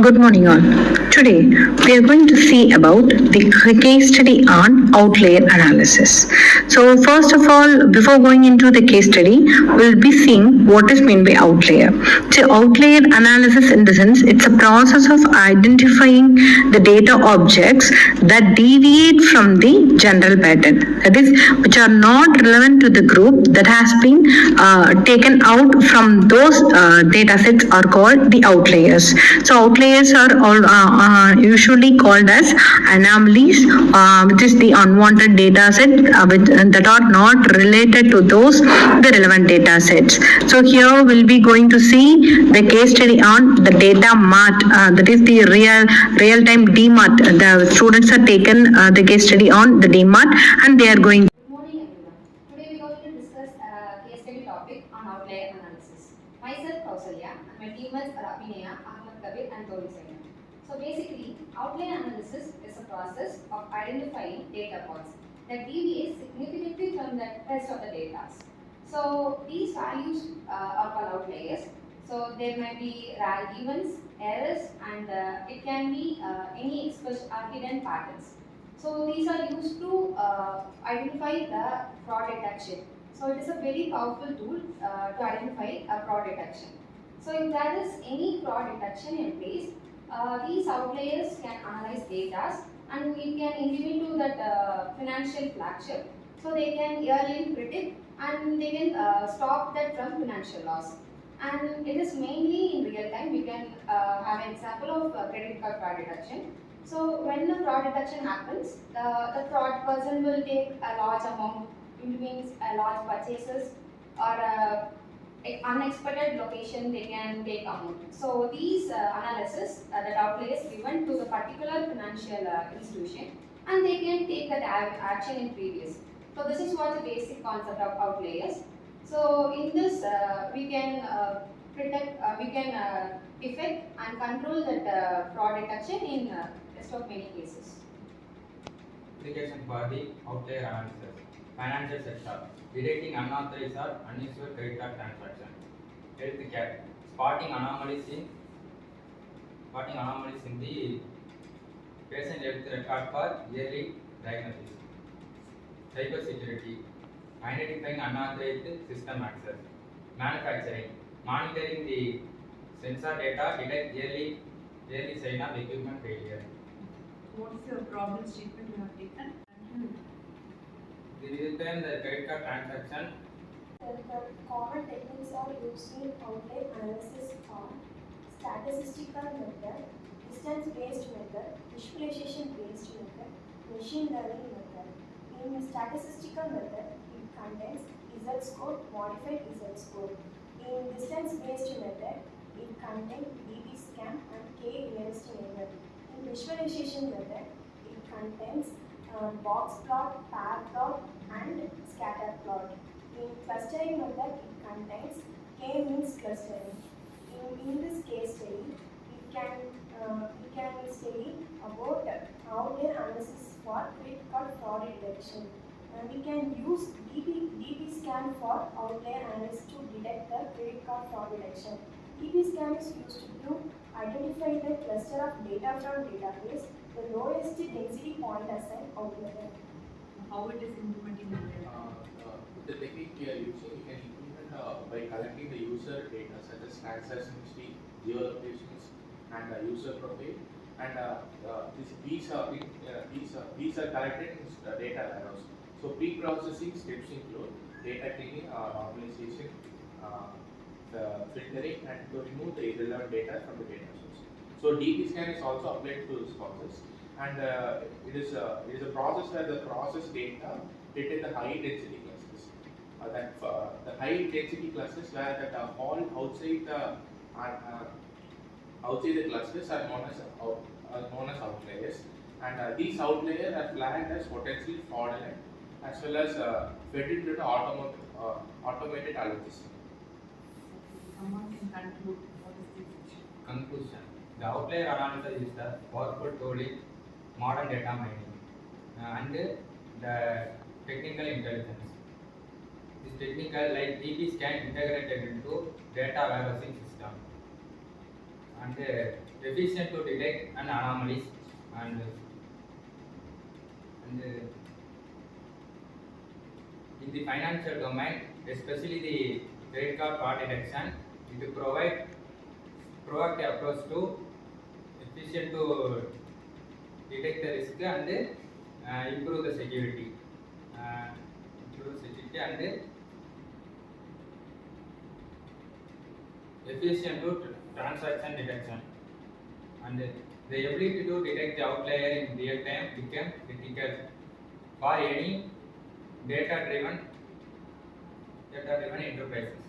Good morning all. Today we are going to see about the case study on outlier analysis. So first of all, before going into the case study, we'll be seeing what is meant by outlier. So outlier analysis in the sense it's a process of identifying the data objects that deviate from the general pattern, that is which are not relevant to the group that has been taken out from those data sets are called the outliers. So outliers are usually called as anomalies, which is the unwanted data set that are not related to those the relevant data sets. So here we'll be going to see the case study on the data mart, that is the real-time DMAT. The students are taken the case study on the DMAT and they are going. Good morning everyone. Today we are going to discuss a case study topic on outlier analysis. Myself Kausalya and my teammates are Abhinaya, Ahmad Kabir and Tori Sayan. So basically, outlier analysis is a process of identifying data points that deviate significantly from the rest of the data. So these values are called outliers. So there might be rare events, errors, and it can be any expressed or hidden patterns. So these are used to identify the fraud detection. So it is a very powerful tool to identify a fraud detection. So if there is any fraud detection in place, these outliers can analyze data and it can indicate to that financial flagship. So they can early predict and they can stop that from financial loss. And it is mainly in real time. We can have an example of credit card fraud detection. So when the fraud detection happens, the fraud person will take a large amount, it means a large purchases or unexpected location they can take amount. So these analysis that outliers given to the particular financial institution and they can take that action in previous. So this is what the basic concept of outliers. So in this we can detect and control that fraud detection in rest of many cases. Application for the outlier analysis. Financial sector. Detecting unauthorized or unusual credit card transaction. Healthcare. Spotting anomalies in the patient health record for yearly diagnosis. Cybersecurity. Identifying unauthorized system access. Manufacturing. Monitoring the sensor data, detect yearly sign of equipment failure. What is your problem statement you have taken? The return the credit card transaction. The common techniques are used in outlier analysis are statistical method, distance-based method, visualization-based method, machine learning method. In statistical method, it contains z-score, modified z-score. In distance-based method, it contains DB scan and K nearest neighbor. In visualization method, it contains box plot, pair plot, and scatter plot. In clustering method, it contains K means clustering. In this case study, we can study about outlier analysis for credit card fraud detection. We can use DB scan for outlier analysis to detect the credit card fraud detection. DB scan is used to identify the cluster of data from database, the lowest density point as an outlier. How it is implementing The technique we are using, you can implement by collecting the user data such as transaction history, geolocations, and user profile. And these are collected in data warehouse. So pre-processing steps include data cleaning, normalization, the filtering, and to remove the irrelevant data from the data source. So DB scan is also applied to this process, and it is a process where the process data hit the high density classes. The high density classes where that fall outside the clusters are known as outliers, and these outliers are flagged as potentially fraudulent as well as fed into the automated algorithms. Someone can conclude what is the section. Conclusion. The outlier analysis is the powerful tool in modern data mining and the technical intelligence. This technical like DB scan integrated into data warehousing system. and efficient to detect an anomalies and in the financial domain, especially the credit card fraud detection, it provides proactive approach to efficient to detect the risk and improve the security. And efficient to transaction detection. And the ability to detect the outlier in real time became critical for any data driven enterprises.